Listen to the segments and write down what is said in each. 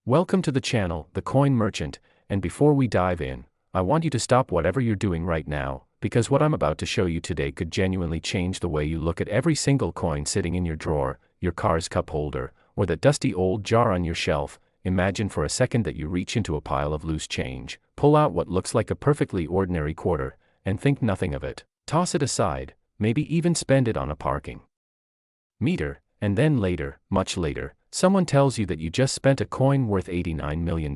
Welcome to the channel, The Coin Merchant, and before we dive in, I want you to stop whatever you're doing right now, because what I'm about to show you today could genuinely change the way you look at every single coin sitting in your drawer, your car's cup holder, or that dusty old jar on your shelf. Imagine for a second that you reach into a pile of loose change, pull out what looks like a perfectly ordinary quarter, and think nothing of it. Toss it aside, maybe even spend it on a parking meter, and then later, much later, someone tells you that you just spent a coin worth $89 million.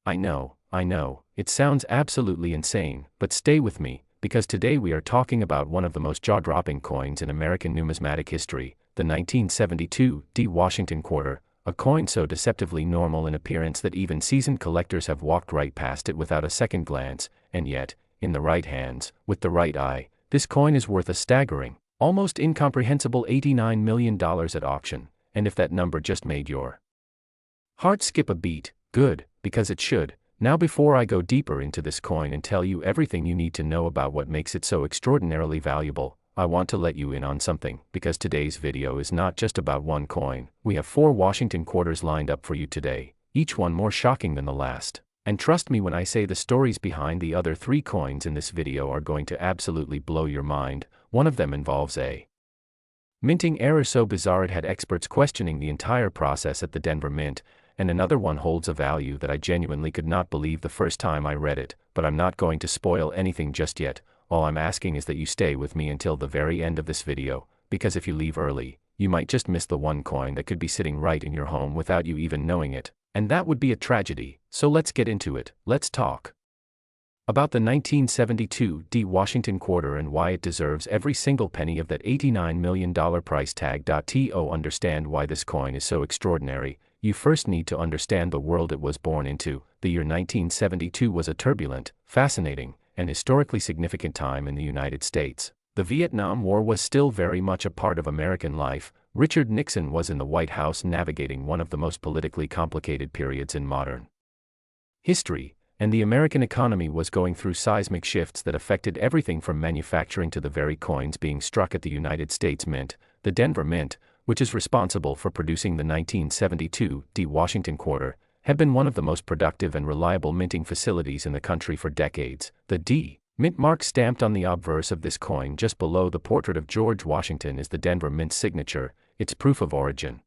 I know, it sounds absolutely insane, but stay with me, because today we are talking about one of the most jaw-dropping coins in American numismatic history, the 1972 D Washington quarter, a coin so deceptively normal in appearance that even seasoned collectors have walked right past it without a second glance, and yet, in the right hands, with the right eye, this coin is worth a staggering, almost incomprehensible $89 million at auction. And if that number just made your heart skip a beat, good, because it should. Now before I go deeper into this coin and tell you everything you need to know about what makes it so extraordinarily valuable, I want to let you in on something, because today's video is not just about one coin. We have 4 Washington quarters lined up for you today, each one more shocking than the last. And trust me when I say the stories behind the other 3 coins in this video are going to absolutely blow your mind. One of them involves a minting error so bizarre it had experts questioning the entire process at the Denver Mint, and another one holds a value that I genuinely could not believe the first time I read it, but I'm not going to spoil anything just yet. All I'm asking is that you stay with me until the very end of this video, because if you leave early, you might just miss the one coin that could be sitting right in your home without you even knowing it, and that would be a tragedy. So let's get into it. Let's talk about the 1972 D Washington quarter and why it deserves every single penny of that $89 million price tag. To understand why this coin is so extraordinary, you first need to understand the world it was born into. The year 1972 was a turbulent, fascinating, and historically significant time in the United States. The Vietnam War was still very much a part of American life. Richard Nixon was in the White House navigating one of the most politically complicated periods in modern history, and the American economy was going through seismic shifts that affected everything from manufacturing to the very coins being struck at the United States Mint. The Denver Mint, which is responsible for producing the 1972 D Washington quarter, had been one of the most productive and reliable minting facilities in the country for decades. The D Mint mark stamped on the obverse of this coin just below the portrait of George Washington is the Denver Mint's signature, its proof of origin.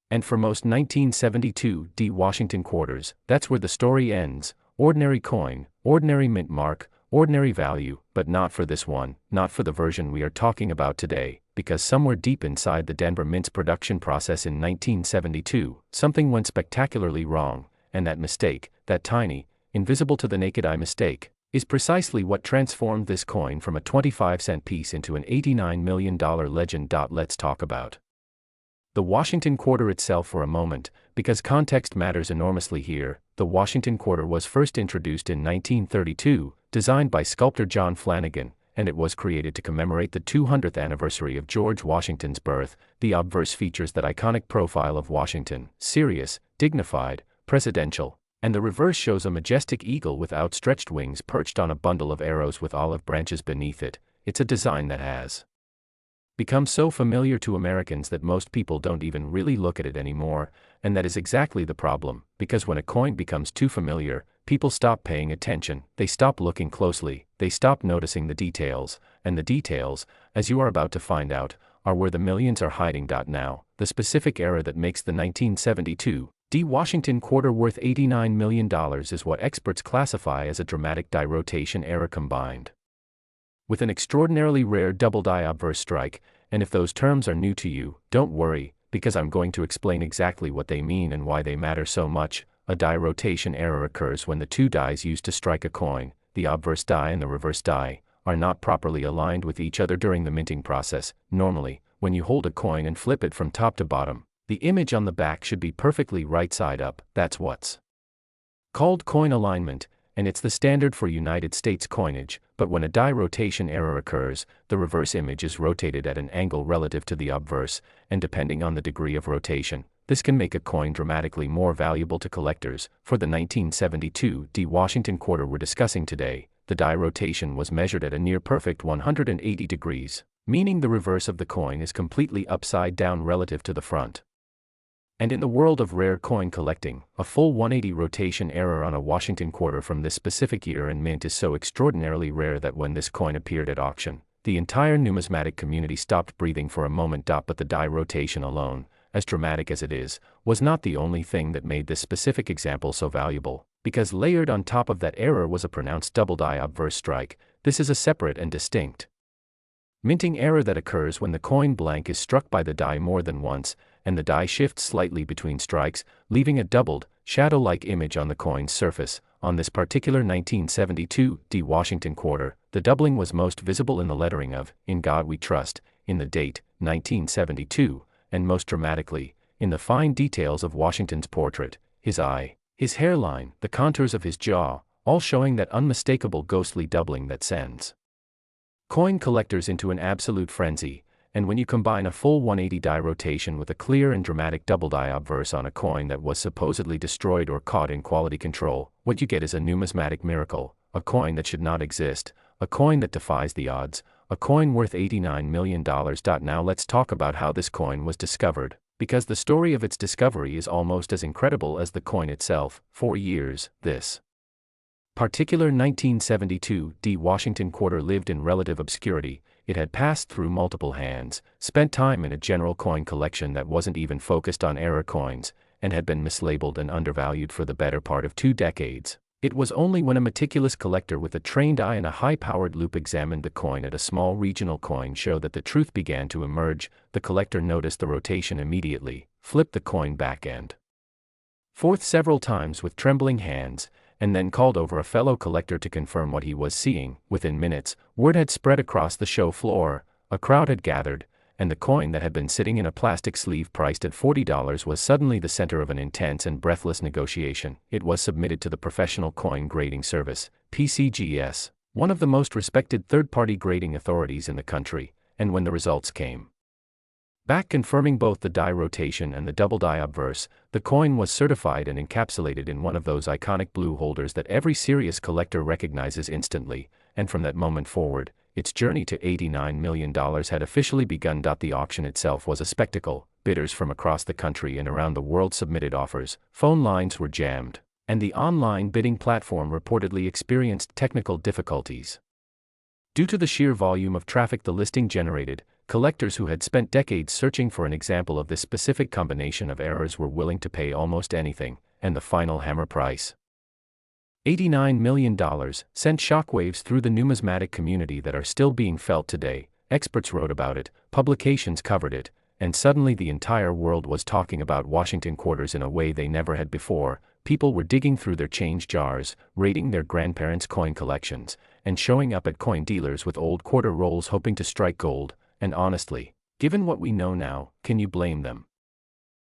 And for most 1972 D Washington quarters, that's where the story ends. Ordinary coin, ordinary mint mark, ordinary value, but not for this one, not for the version we are talking about today, because somewhere deep inside the Denver Mint's production process in 1972, something went spectacularly wrong, and that mistake, that tiny, invisible to the naked eye mistake, is precisely what transformed this coin from a 25-cent piece into an $89 million legend. Let's talk about the Washington quarter itself for a moment, because context matters enormously here. The Washington quarter was first introduced in 1932, designed by sculptor John Flanagan, and it was created to commemorate the 200th anniversary of George Washington's birth. The obverse features that iconic profile of Washington, serious, dignified, presidential, and the reverse shows a majestic eagle with outstretched wings perched on a bundle of arrows with olive branches beneath it. It's a design that has become so familiar to Americans that most people don't even really look at it anymore, and that is exactly the problem, because when a coin becomes too familiar, people stop paying attention, they stop looking closely, they stop noticing the details, and the details, as you are about to find out, are where the millions are hiding. Now, the specific error that makes the 1972 D Washington quarter worth $89 million is what experts classify as a dramatic die rotation error combined with an extraordinarily rare double die obverse strike. And if those terms are new to you, don't worry, because I'm going to explain exactly what they mean and why they matter so much. A die rotation error occurs when the 2 dies used to strike a coin, the obverse die and the reverse die, are not properly aligned with each other during the minting process. Normally, when you hold a coin and flip it from top to bottom, the image on the back should be perfectly right side up. That's what's called coin alignment, and it's the standard for United States coinage. But when a die rotation error occurs, the reverse image is rotated at an angle relative to the obverse, and depending on the degree of rotation, this can make a coin dramatically more valuable to collectors. For the 1972 D Washington quarter we're discussing today, the die rotation was measured at a near-perfect 180 degrees, meaning the reverse of the coin is completely upside down relative to the front. And in the world of rare coin collecting, a full 180 rotation error on a Washington quarter from this specific year and mint is so extraordinarily rare that when this coin appeared at auction, the entire numismatic community stopped breathing for a moment. But the die rotation alone, as dramatic as it is, was not the only thing that made this specific example so valuable, because layered on top of that error was a pronounced double die obverse strike. This is a separate and distinct minting error that occurs when the coin blank is struck by the die more than once, and the die shifts slightly between strikes, leaving a doubled, shadow-like image on the coin's surface. On this particular 1972 D Washington quarter, the doubling was most visible in the lettering of "In God We Trust," in the date, 1972, and most dramatically, in the fine details of Washington's portrait, his eye, his hairline, the contours of his jaw, all showing that unmistakable ghostly doubling that sends coin collectors into an absolute frenzy. And when you combine a full 180 die rotation with a clear and dramatic double die obverse on a coin that was supposedly destroyed or caught in quality control, what you get is a numismatic miracle, a coin that should not exist, a coin that defies the odds, a coin worth $89 million. Now let's talk about how this coin was discovered, because the story of its discovery is almost as incredible as the coin itself. For years, this particular 1972 D Washington quarter lived in relative obscurity. It had passed through multiple hands, spent time in a general coin collection that wasn't even focused on error coins, and had been mislabeled and undervalued for the better part of 2 decades. It was only when a meticulous collector with a trained eye and a high-powered loupe examined the coin at a small regional coin show that the truth began to emerge. The collector noticed the rotation immediately, flipped the coin back and forth several times with trembling hands, and then called over a fellow collector to confirm what he was seeing. Within minutes, word had spread across the show floor, a crowd had gathered, and the coin that had been sitting in a plastic sleeve priced at $40 was suddenly the center of an intense and breathless negotiation. It was submitted to the Professional Coin Grading Service, PCGS, one of the most respected third-party grading authorities in the country, and when the results came back confirming both the die rotation and the double die obverse, the coin was certified and encapsulated in one of those iconic blue holders that every serious collector recognizes instantly, and from that moment forward, its journey to $89 million had officially begun. The auction itself was a spectacle. Bidders from across the country and around the world submitted offers, phone lines were jammed, and the online bidding platform reportedly experienced technical difficulties. Due to the sheer volume of traffic the listing generated, collectors who had spent decades searching for an example of this specific combination of errors were willing to pay almost anything, and the final hammer price, $89 million, sent shockwaves through the numismatic community that are still being felt today. Experts wrote about it, publications covered it, and suddenly the entire world was talking about Washington quarters in a way they never had before. People were digging through their change jars, raiding their grandparents' coin collections, and showing up at coin dealers with old quarter rolls hoping to strike gold. And honestly, given what we know now, can you blame them?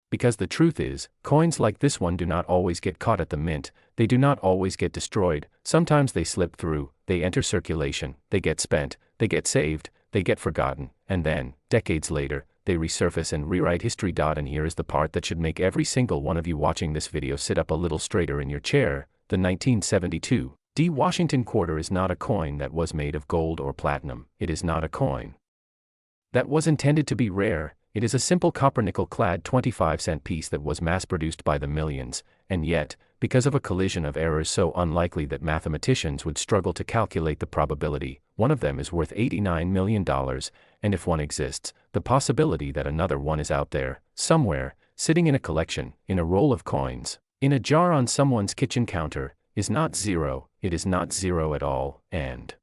Because the truth is, coins like this one do not always get caught at the mint, they do not always get destroyed. Sometimes they slip through, they enter circulation, they get spent, they get saved, they get forgotten, and then, decades later, they resurface and rewrite history. And here is the part that should make every single one of you watching this video sit up a little straighter in your chair. The 1972 D Washington quarter is not a coin that was made of gold or platinum. It is not a coin that was intended to be rare. It is a simple copper-nickel-clad 25-cent piece that was mass-produced by the millions, and yet, because of a collision of errors so unlikely that mathematicians would struggle to calculate the probability, one of them is worth $89 million, and if one exists, the possibility that another one is out there, somewhere, sitting in a collection, in a roll of coins, in a jar on someone's kitchen counter, is not zero. It is not zero at all, and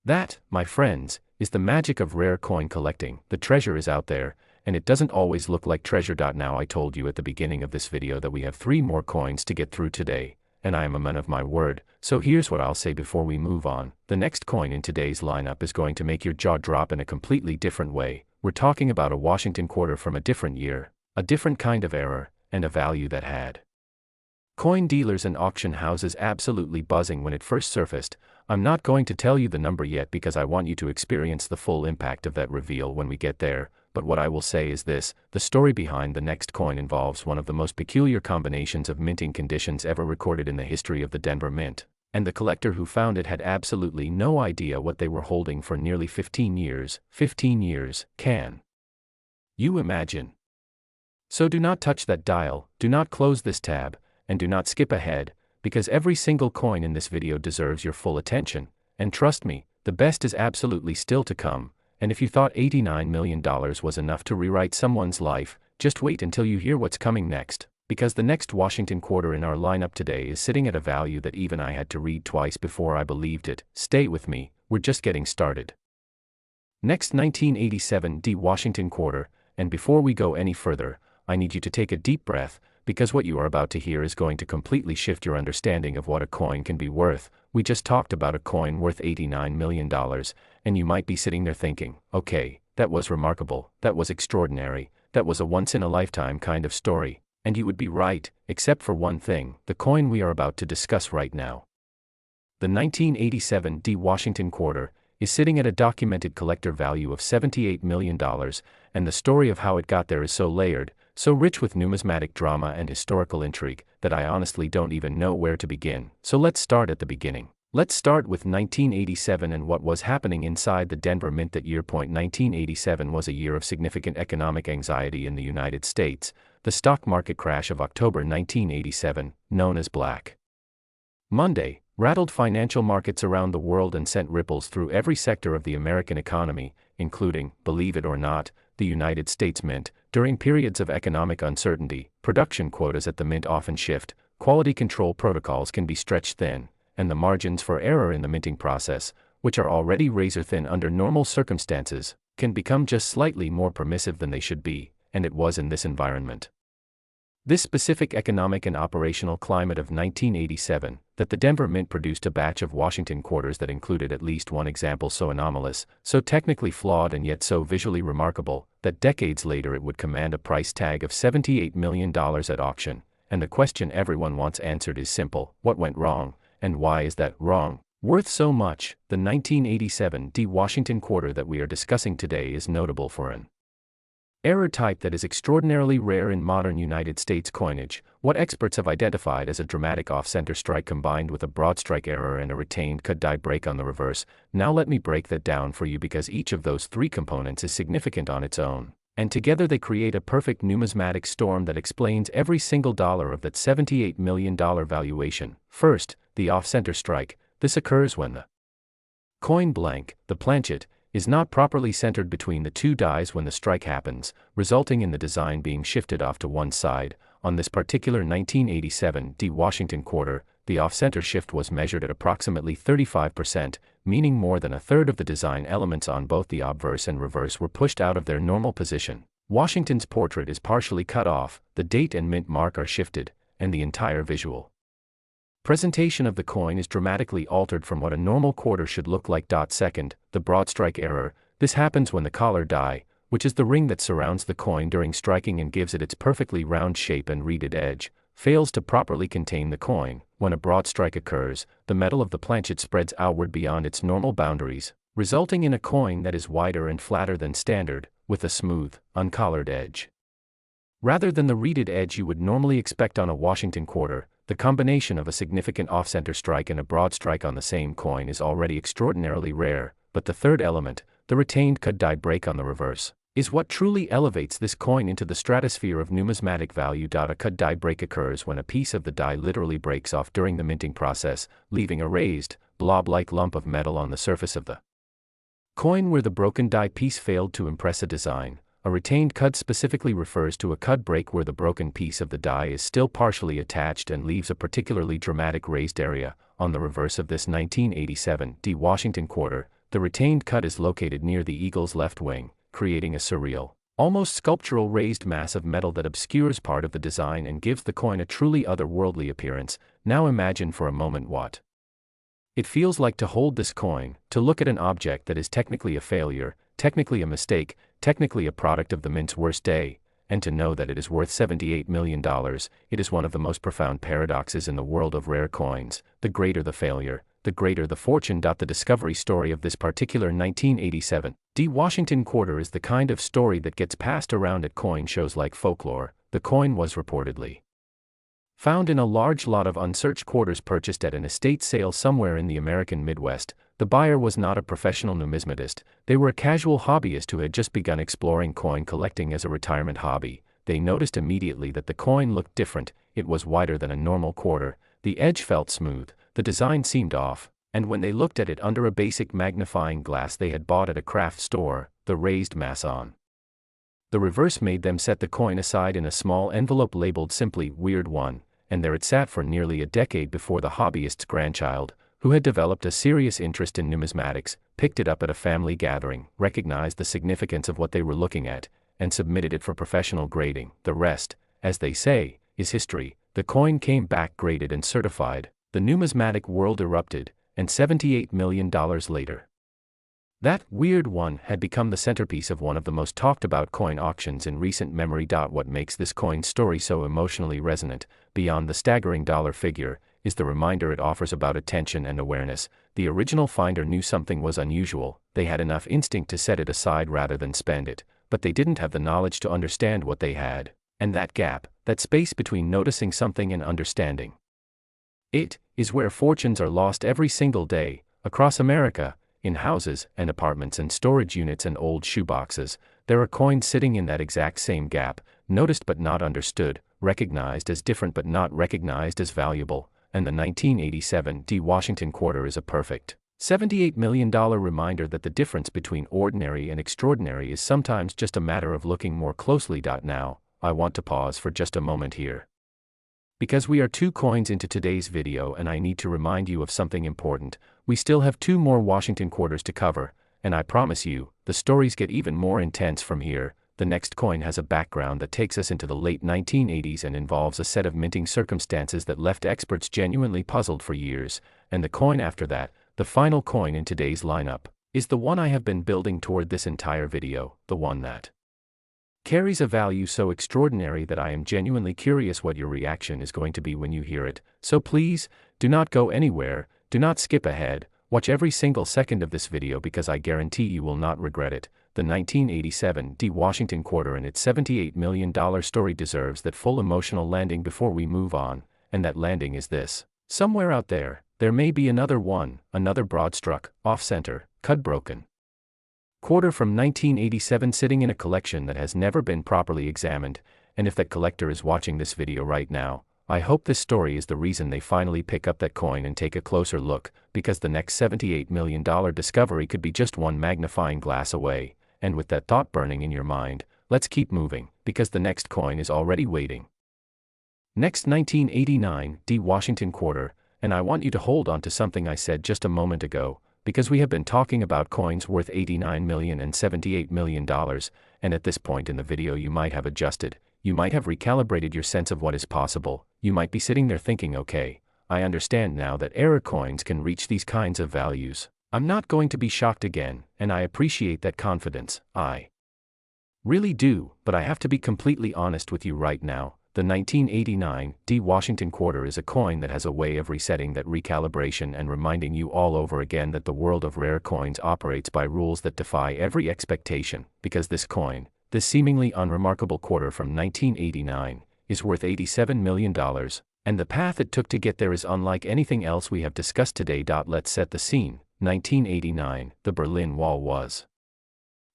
that, my friends, is the magic of rare coin collecting. The treasure is out there, and it doesn't always look like treasure. Now I told you at the beginning of this video that we have 3 more coins to get through today, and I am a man of my word, so here's what I'll say before we move on. The next coin in today's lineup is going to make your jaw drop in a completely different way. We're talking about a Washington quarter from a different year, a different kind of error, and a value that had coin dealers and auction houses absolutely buzzing when it first surfaced. I'm not going to tell you the number yet because I want you to experience the full impact of that reveal when we get there, but what I will say is this: the story behind the next coin involves one of the most peculiar combinations of minting conditions ever recorded in the history of the Denver Mint, and the collector who found it had absolutely no idea what they were holding for nearly 15 years. 15 years, can you imagine? So do not touch that dial, do not close this tab, and do not skip ahead, because every single coin in this video deserves your full attention, and trust me, the best is absolutely still to come, and if you thought $89 million was enough to rewrite someone's life, just wait until you hear what's coming next, because the next Washington quarter in our lineup today is sitting at a value that even I had to read twice before I believed it. Stay with me, we're just getting started. Next 1987 Washington quarter, and before we go any further, I need you to take a deep breath, because what you are about to hear is going to completely shift your understanding of what a coin can be worth. We just talked about a coin worth $89 million, and you might be sitting there thinking, okay, that was remarkable, that was extraordinary, that was a once-in-a-lifetime kind of story, and you would be right, except for one thing, the coin we are about to discuss right now. The 1987 Washington quarter is sitting at a documented collector value of $78 million, and the story of how it got there is so layered, so rich with numismatic drama and historical intrigue, that I honestly don't even know where to begin. So let's start at the beginning. Let's start with 1987 and what was happening inside the Denver Mint that year. 1987 was a year of significant economic anxiety in the United States, the stock market crash of October 1987, known as Black Monday, rattled financial markets around the world and sent ripples through every sector of the American economy, including, believe it or not, the United States Mint. During periods of economic uncertainty, production quotas at the Mint often shift, quality control protocols can be stretched thin, and the margins for error in the minting process, which are already razor-thin under normal circumstances, can become just slightly more permissive than they should be, and it was in this environment. This specific economic and operational climate of 1987, that the Denver Mint produced a batch of Washington quarters that included at least one example so anomalous, so technically flawed and yet so visually remarkable, that decades later it would command a price tag of $78 million at auction, and the question everyone wants answered is simple: what went wrong, and why is that wrong worth so much? The 1987 Washington quarter that we are discussing today is notable for an error type that is extraordinarily rare in modern United States coinage, what experts have identified as a dramatic off-center strike combined with a broad strike error and a retained cut die break on the reverse. Now let me break that down for you, because each of those three components is significant on its own, and together they create a perfect numismatic storm that explains every single dollar of that $78 million valuation. First, the off-center strike. This occurs when the coin blank, the planchet, is not properly centered between the two dies when the strike happens, resulting in the design being shifted off to one side. On this particular 1987 Washington quarter, the off-center shift was measured at approximately 35%, meaning more than a third of the design elements on both the obverse and reverse were pushed out of their normal position. Washington's portrait is partially cut off, the date and mint mark are shifted, and the entire visual presentation of the coin is dramatically altered from what a normal quarter should look like. Second, the broad strike error. This happens when the collar die, which is the ring that surrounds the coin during striking and gives it its perfectly round shape and reeded edge, fails to properly contain the coin. When a broad strike occurs, the metal of the planchet spreads outward beyond its normal boundaries, resulting in a coin that is wider and flatter than standard, with a smooth, uncollared edge. Rather than the reeded edge you would normally expect on a Washington quarter, the combination of a significant off-center strike and a broad strike on the same coin is already extraordinarily rare, but the third element, the retained cut die break on the reverse, is what truly elevates this coin into the stratosphere of numismatic value. A cut die break occurs when a piece of the die literally breaks off during the minting process, leaving a raised, blob-like lump of metal on the surface of the coin where the broken die piece failed to impress a design. A retained cut specifically refers to a cut break where the broken piece of the die is still partially attached and leaves a particularly dramatic raised area. On the reverse of this 1987 Washington quarter, the retained cut is located near the eagle's left wing, creating a surreal, almost sculptural raised mass of metal that obscures part of the design and gives the coin a truly otherworldly appearance. Now imagine for a moment what it feels like to hold this coin, to look at an object that is technically a failure, technically a mistake, technically a product of the mint's worst day, and to know that it is worth $78 million. It is one of the most profound paradoxes in the world of rare coins. The greater the failure, the greater the fortune. The discovery story of this particular 1987 Washington quarter is the kind of story that gets passed around at coin shows like folklore. The coin was reportedly found in a large lot of unsearched quarters purchased at an estate sale somewhere in the American Midwest. The buyer was not a professional numismatist, they were a casual hobbyist who had just begun exploring coin collecting as a retirement hobby. they noticed immediately that the coin looked different. It was wider than a normal quarter, the edge felt smooth, the design seemed off, and when they looked at it under a basic magnifying glass they had bought at a craft store, the raised mass on the reverse made them set the coin aside in a small envelope labeled simply "Weird One," and there it sat for nearly a decade before the hobbyist's grandchild, who had developed a serious interest in numismatics, picked it up at a family gathering, recognized the significance of what they were looking at, and submitted it for professional grading. The rest, as they say, is history. The coin came back graded and certified, the numismatic world erupted, and $78 million later, that weird one had become the centerpiece of one of the most talked about coin auctions in recent memory. What makes this coin story so emotionally resonant, beyond the staggering dollar figure, is the reminder it offers about attention and awareness. The original finder knew something was unusual, they had enough instinct to set it aside rather than spend it, but they didn't have the knowledge to understand what they had, and that gap, that space between noticing something and understanding it, is where fortunes are lost every single day, across America. In houses and apartments and storage units and old shoeboxes, there are coins sitting in that exact same gap, noticed but not understood, recognized as different but not recognized as valuable, and the 1987 Washington quarter is a perfect $78 million reminder that the difference between ordinary and extraordinary is sometimes just a matter of looking more closely. Now, I want to pause for just a moment here, because we are 2 coins into today's video and I need to remind you of something important. We still have 2 more Washington quarters to cover, and I promise you, the stories get even more intense from here. The next coin has a background that takes us into the late 1980s and involves a set of minting circumstances that left experts genuinely puzzled for years, and the coin after that, the final coin in today's lineup, is the one I have been building toward this entire video, the one that carries a value so extraordinary that I am genuinely curious what your reaction is going to be when you hear it. So please, do not go anywhere, do not skip ahead, watch every single second of this video because I guarantee you will not regret it. The 1987 Washington quarter and its $78 million story deserves that full emotional landing before we move on, and that landing is this. Somewhere out there, there may be another one, another broad-struck, off-center, cut-broken quarter from 1987 sitting in a collection that has never been properly examined, and if that collector is watching this video right now, I hope this story is the reason they finally pick up that coin and take a closer look, because the next $78 million discovery could be just one magnifying glass away. And with that thought burning in your mind, let's keep moving, because the next coin is already waiting. Next, 1989 Washington quarter, and I want you to hold on to something I said just a moment ago, because we have been talking about coins worth $89 million and $78 million, and at this point in the video you might have adjusted, you might have recalibrated your sense of what is possible, you might be sitting there thinking, okay, I understand now that error coins can reach these kinds of values. I'm not going to be shocked again, and I appreciate that confidence, I really do, but I have to be completely honest with you right now. The 1989 Washington quarter is a coin that has a way of resetting that recalibration and reminding you all over again that the world of rare coins operates by rules that defy every expectation, because this coin, this seemingly unremarkable quarter from 1989, is worth $87 million, and the path it took to get there is unlike anything else we have discussed today. Let's set the scene. 1989, the Berlin Wall was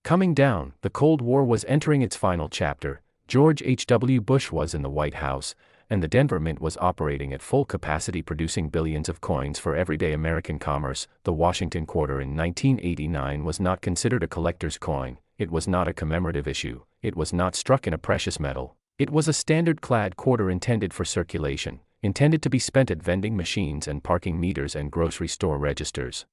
coming down, the Cold War was entering its final chapter. George H.W. Bush was in the White House, and the Denver Mint was operating at full capacity producing billions of coins for everyday American commerce. The Washington quarter in 1989 was not considered a collector's coin, it was not a commemorative issue, it was not struck in a precious metal, it was a standard-clad quarter intended for circulation, intended to be spent at vending machines and parking meters and grocery store registers.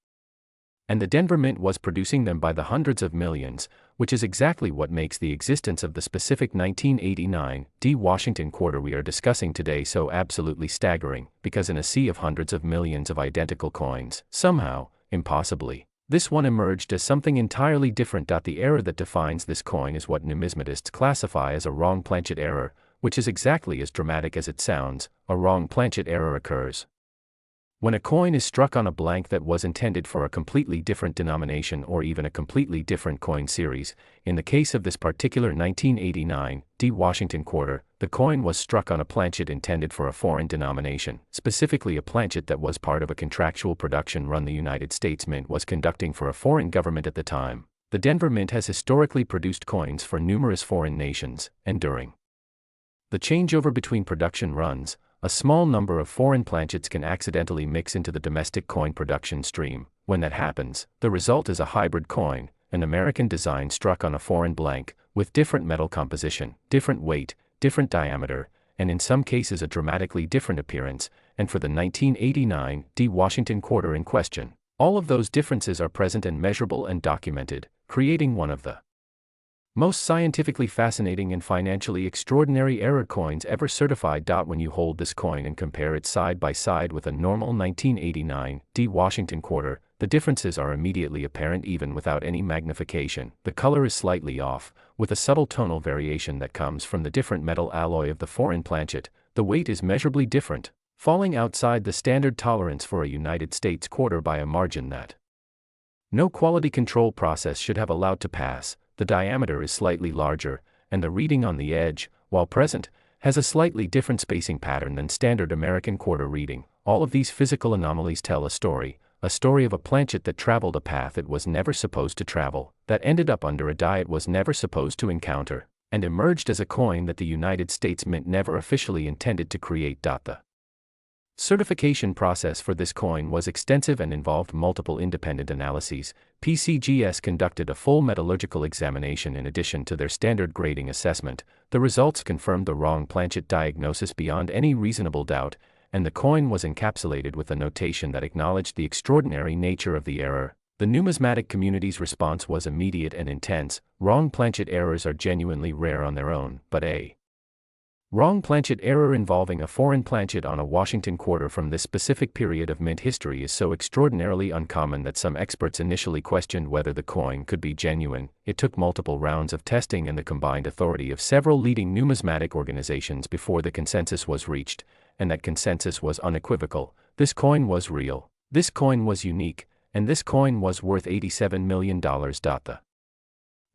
And the Denver Mint was producing them by the hundreds of millions, which is exactly what makes the existence of the specific 1989 Washington quarter we are discussing today so absolutely staggering, because in a sea of hundreds of millions of identical coins, somehow, impossibly, this one emerged as something entirely different. The error that defines this coin is what numismatists classify as a wrong planchet error, which is exactly as dramatic as it sounds. A wrong planchet error occurs when a coin is struck on a blank that was intended for a completely different denomination or even a completely different coin series. In the case of this particular 1989 Washington quarter, the coin was struck on a planchet intended for a foreign denomination, specifically a planchet that was part of a contractual production run the United States Mint was conducting for a foreign government at the time. The Denver Mint has historically produced coins for numerous foreign nations, and during The changeover between production runs, a small number of foreign planchets can accidentally mix into the domestic coin production stream. When that happens, the result is a hybrid coin, an American design struck on a foreign blank, with different metal composition, different weight, different diameter, and in some cases a dramatically different appearance. And for the 1989 D. Washington quarter in question, all of those differences are present and measurable and documented, creating one of the most scientifically fascinating and financially extraordinary error coins ever certified. When you hold this coin and compare it side by side with a normal 1989 D. Washington quarter, the differences are immediately apparent even without any magnification. The color is slightly off, with a subtle tonal variation that comes from the different metal alloy of the foreign planchet. The weight is measurably different, falling outside the standard tolerance for a United States quarter by a margin that no quality control process should have allowed to pass. The diameter is slightly larger, and the reading on the edge, while present, has a slightly different spacing pattern than standard American quarter reading. All of these physical anomalies tell a story of a planchet that traveled a path it was never supposed to travel, that ended up under a die it was never supposed to encounter, and emerged as a coin that the United States Mint never officially intended to create. The certification process for this coin was extensive and involved multiple independent analyses. PCGS conducted a full metallurgical examination in addition to their standard grading assessment. The results confirmed the wrong planchet diagnosis beyond any reasonable doubt, and the coin was encapsulated with a notation that acknowledged the extraordinary nature of the error. The numismatic community's response was immediate and intense. Wrong planchet errors are genuinely rare on their own, but a wrong planchet error involving a foreign planchet on a Washington quarter from this specific period of mint history is so extraordinarily uncommon that some experts initially questioned whether the coin could be genuine. It took multiple rounds of testing and the combined authority of several leading numismatic organizations before the consensus was reached, and that consensus was unequivocal. This coin was real, this coin was unique, and this coin was worth $87 million. The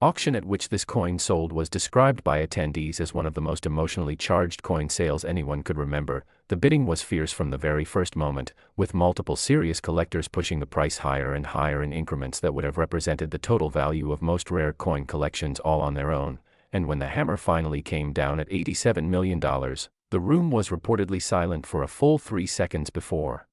auction at which this coin sold was described by attendees as one of the most emotionally charged coin sales anyone could remember. The bidding was fierce from the very first moment, with multiple serious collectors pushing the price higher and higher in increments that would have represented the total value of most rare coin collections all on their own. And when the hammer finally came down at $87 million, the room was reportedly silent for a full 3 seconds before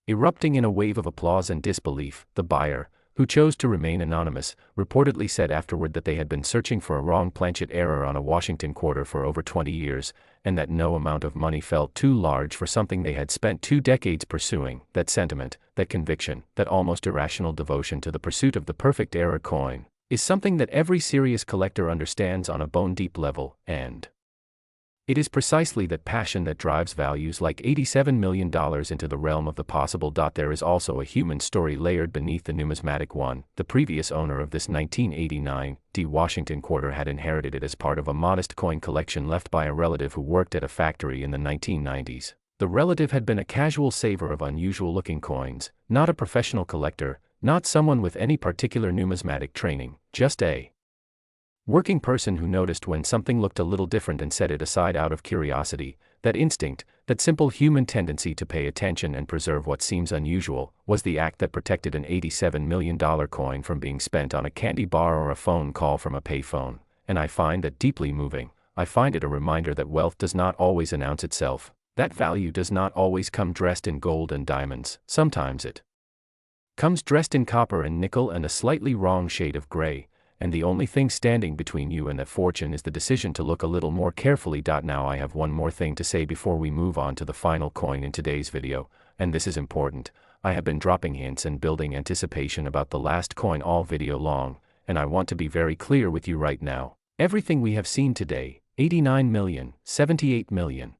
erupting in a wave of applause and disbelief. The buyer, who chose to remain anonymous, reportedly said afterward that they had been searching for a wrong planchet error on a Washington quarter for over 20 years, and that no amount of money felt too large for something they had spent 2 decades pursuing. That sentiment, that conviction, that almost irrational devotion to the pursuit of the perfect error coin, is something that every serious collector understands on a bone-deep level, and it is precisely that passion that drives values like $87 million into the realm of the possible. There is also a human story layered beneath the numismatic one. The previous owner of this 1989 D. Washington quarter had inherited it as part of a modest coin collection left by a relative who worked at a factory in the 1990s. The relative had been a casual saver of unusual-looking coins, not a professional collector, not someone with any particular numismatic training, just a working person who noticed when something looked a little different and set it aside out of curiosity. That instinct, that simple human tendency to pay attention and preserve what seems unusual, was the act that protected an $87 million coin from being spent on a candy bar or a phone call from a payphone. And I find that deeply moving. I find it a reminder that wealth does not always announce itself, that value does not always come dressed in gold and diamonds. Sometimes it comes dressed in copper and nickel and a slightly wrong shade of gray. And the only thing standing between you and that fortune is the decision to look a little more carefully. Now I have one more thing to say before we move on to the final coin in today's video, and this is important. I have been dropping hints and building anticipation about the last coin all video long, and I want to be very clear with you right now. Everything we have seen today, 89 million, 78 million,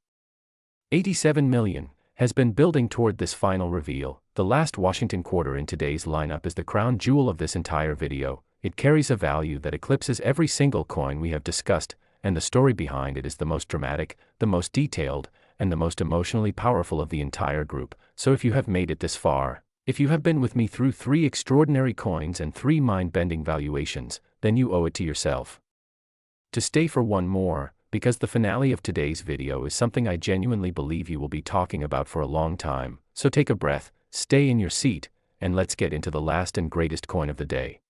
87 million, has been building toward this final reveal. The last Washington quarter in today's lineup is the crown jewel of this entire video. It carries a value that eclipses every single coin we have discussed, and the story behind it is the most dramatic, the most detailed, and the most emotionally powerful of the entire group. So if you have made it this far, if you have been with me through 3 extraordinary coins and 3 mind-bending valuations, then you owe it to yourself to stay for one more, because the finale of today's video is something I genuinely believe you will be talking about for a long time. So take a breath, stay in your seat, and let's get into the last and greatest coin of the day.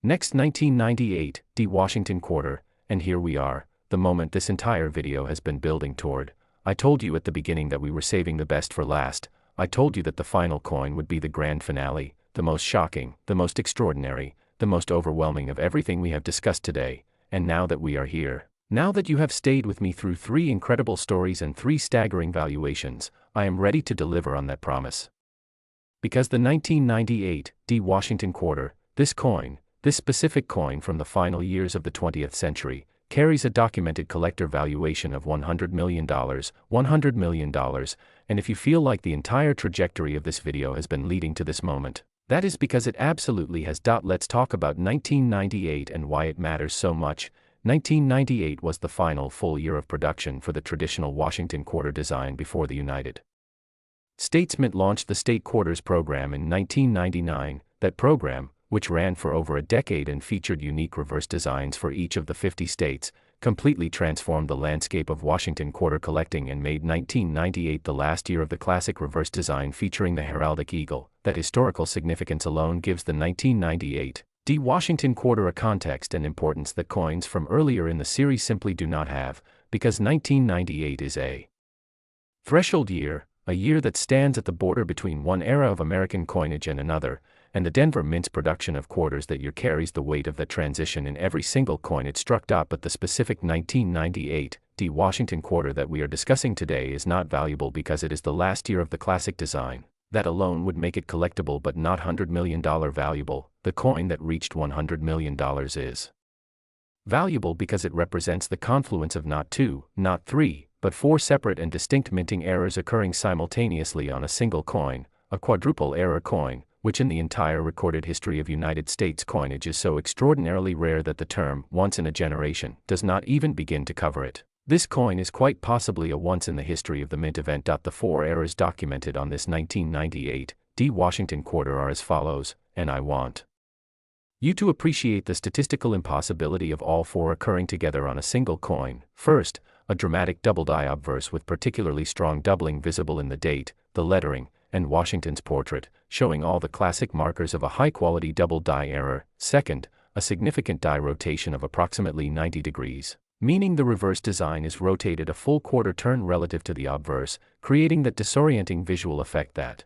Next, 1998, D. Washington quarter, and here we are, the moment this entire video has been building toward. I told you at the beginning that we were saving the best for last. I told you that the final coin would be the grand finale, the most shocking, the most extraordinary, the most overwhelming of everything we have discussed today. And now that we are here, now that you have stayed with me through 3 incredible stories and 3 staggering valuations, I am ready to deliver on that promise. Because the 1998 D. Washington quarter, this specific coin from the final years of the 20th century, carries a documented collector valuation of $100 million, $100 million, and if you feel like the entire trajectory of this video has been leading to this moment, that is because it absolutely has. Let's talk about 1998 and why it matters so much. 1998 was the final full year of production for the traditional Washington quarter design before the United States Mint launched the State Quarters program in 1999. That program, which ran for over a decade and featured unique reverse designs for each of the 50 states, completely transformed the landscape of Washington quarter collecting and made 1998 the last year of the classic reverse design featuring the heraldic eagle. That historical significance alone gives the 1998 D. Washington quarter a context and importance that coins from earlier in the series simply do not have, because 1998 is a threshold year, a year that stands at the border between one era of American coinage and another, and the Denver Mint's production of quarters that year carries the weight of that transition in every single coin it struck. But the specific 1998 D. Washington quarter that we are discussing today is not valuable because it is the last year of the classic design. That alone would make it collectible but not $100 million valuable. The coin that reached $100 million is valuable because it represents the confluence of not 2, not 3, but 4 separate and distinct minting errors occurring simultaneously on a single coin, a quadruple error coin, which in the entire recorded history of United States coinage is so extraordinarily rare that the term once in a generation does not even begin to cover it. This coin is quite possibly a once in the history of the mint event. The 4 errors documented on this 1998 D. Washington quarter are as follows, and I want you to appreciate the statistical impossibility of all 4 occurring together on a single coin. First, a dramatic double-die obverse with particularly strong doubling visible in the date, the lettering, and Washington's portrait, showing all the classic markers of a high-quality double-die error. Second, a significant die rotation of approximately 90 degrees, meaning the reverse design is rotated a full quarter turn relative to the obverse, creating that disorienting visual effect that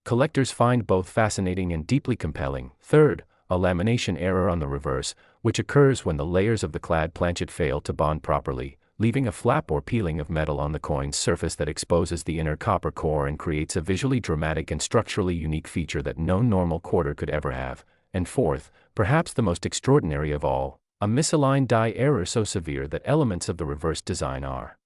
collectors find both fascinating and deeply compelling. Third, a lamination error on the reverse, which occurs when the layers of the clad planchet fail to bond properly, leaving a flap or peeling of metal on the coin's surface that exposes the inner copper core and creates a visually dramatic and structurally unique feature that no normal quarter could ever have. And fourth, perhaps the most extraordinary of all, a misaligned die error so severe that elements of the reverse design are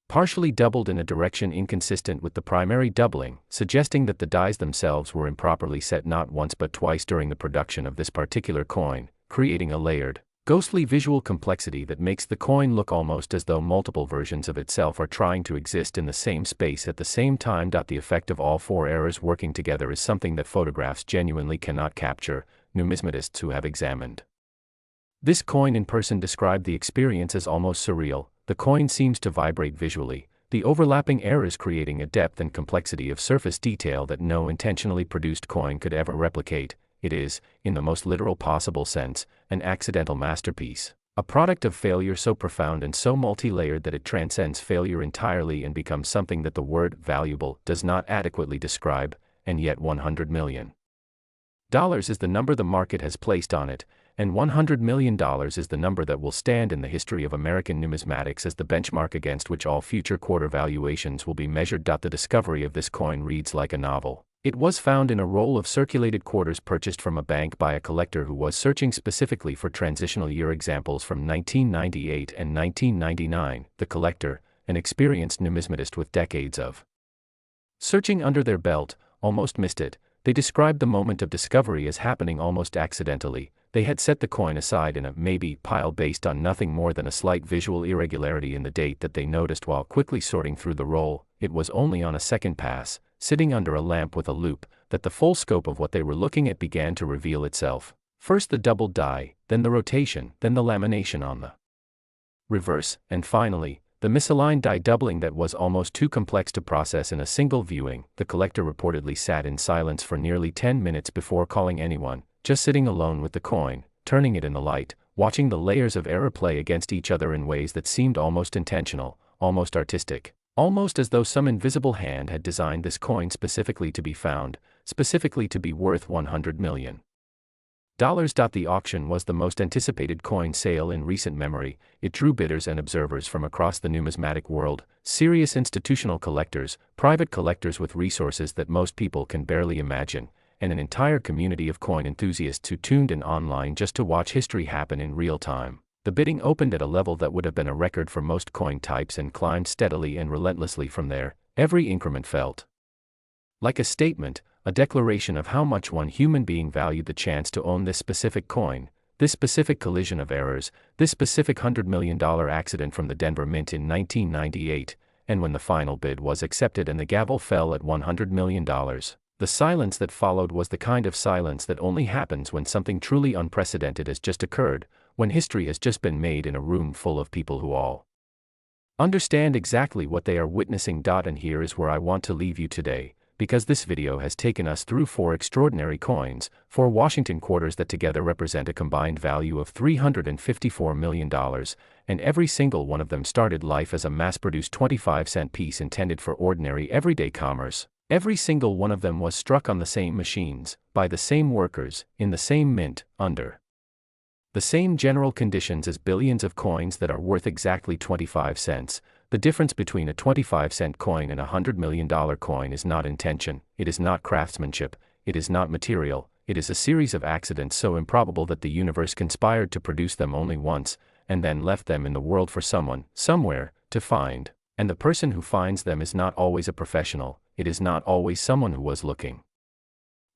partially doubled in a direction inconsistent with the primary doubling, suggesting that the dies themselves were improperly set not once but twice during the production of this particular coin, creating a layered, ghostly visual complexity that makes the coin look almost as though multiple versions of itself are trying to exist in the same space at the same time. The effect of all 4 errors working together is something that photographs genuinely cannot capture. Numismatists who have examined this coin in person describe the experience as almost surreal. The coin seems to vibrate visually, the overlapping errors creating a depth and complexity of surface detail that no intentionally produced coin could ever replicate. It is, in the most literal possible sense, an accidental masterpiece, a product of failure so profound and so multi-layered that it transcends failure entirely and becomes something that the word valuable does not adequately describe, and yet $100 million is the number the market has placed on it, and $100 million is the number that will stand in the history of American numismatics as the benchmark against which all future quarter valuations will be measured. The discovery of this coin reads like a novel. It was found in a roll of circulated quarters purchased from a bank by a collector who was searching specifically for transitional year examples from 1998 and 1999. The collector, an experienced numismatist with decades of searching under their belt, almost missed it. They described the moment of discovery as happening almost accidentally. They had set the coin aside in a maybe pile based on nothing more than a slight visual irregularity in the date that they noticed while quickly sorting through the roll. It was only on a second pass, sitting under a lamp with a loupe, that the full scope of what they were looking at began to reveal itself. First the double die, then the rotation, then the lamination on the reverse, and finally, the misaligned die doubling that was almost too complex to process in a single viewing. The collector reportedly sat in silence for nearly 10 minutes before calling anyone, just sitting alone with the coin, turning it in the light, watching the layers of error play against each other in ways that seemed almost intentional, almost artistic, almost as though some invisible hand had designed this coin specifically to be found, specifically to be worth $100 million. The auction was the most anticipated coin sale in recent memory. It drew bidders and observers from across the numismatic world, serious institutional collectors, private collectors with resources that most people can barely imagine, and an entire community of coin enthusiasts who tuned in online just to watch history happen in real time. The bidding opened at a level that would have been a record for most coin types and climbed steadily and relentlessly from there. Every increment felt like a statement, a declaration of how much one human being valued the chance to own this specific coin, this specific collision of errors, this specific $100 million accident from the Denver Mint in 1998, and when the final bid was accepted and the gavel fell at $100 million, the silence that followed was the kind of silence that only happens when something truly unprecedented has just occurred, when history has just been made in a room full of people who all understand exactly what they are witnessing. And here is where I want to leave you today, because this video has taken us through 4 extraordinary coins, 4 Washington quarters that together represent a combined value of $354 million, and every single one of them started life as a mass-produced 25-cent piece intended for ordinary everyday commerce. Every single one of them was struck on the same machines, by the same workers, in the same mint, under the same general conditions as billions of coins that are worth exactly 25 cents. The difference between a 25-cent coin and a $100 million coin is not intention, it is not craftsmanship, it is not material, it is a series of accidents so improbable that the universe conspired to produce them only once, and then left them in the world for someone, somewhere, to find. And the person who finds them is not always a professional, it is not always someone who was looking.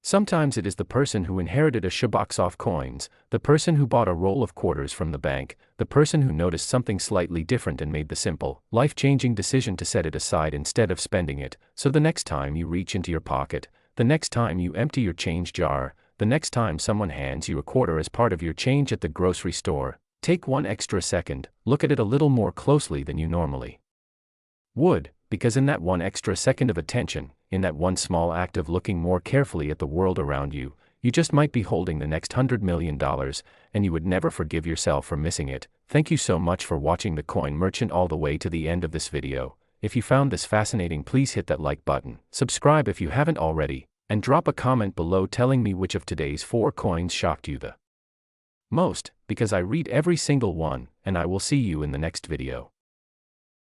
Sometimes it is the person who inherited a shoebox of coins, the person who bought a roll of quarters from the bank, the person who noticed something slightly different and made the simple, life-changing decision to set it aside instead of spending it, so the next time you reach into your pocket, the next time you empty your change jar, the next time someone hands you a quarter as part of your change at the grocery store, take 1 extra second, look at it a little more closely than you normally would, because in that 1 extra second of attention, in that one small act of looking more carefully at the world around you, you just might be holding the next $100 million, and you would never forgive yourself for missing it. Thank you so much for watching The Coin Merchant all the way to the end of this video. If you found this fascinating, please hit that like button, subscribe if you haven't already, and drop a comment below telling me which of today's 4 coins shocked you the most, because I read every single one, and I will see you in the next video.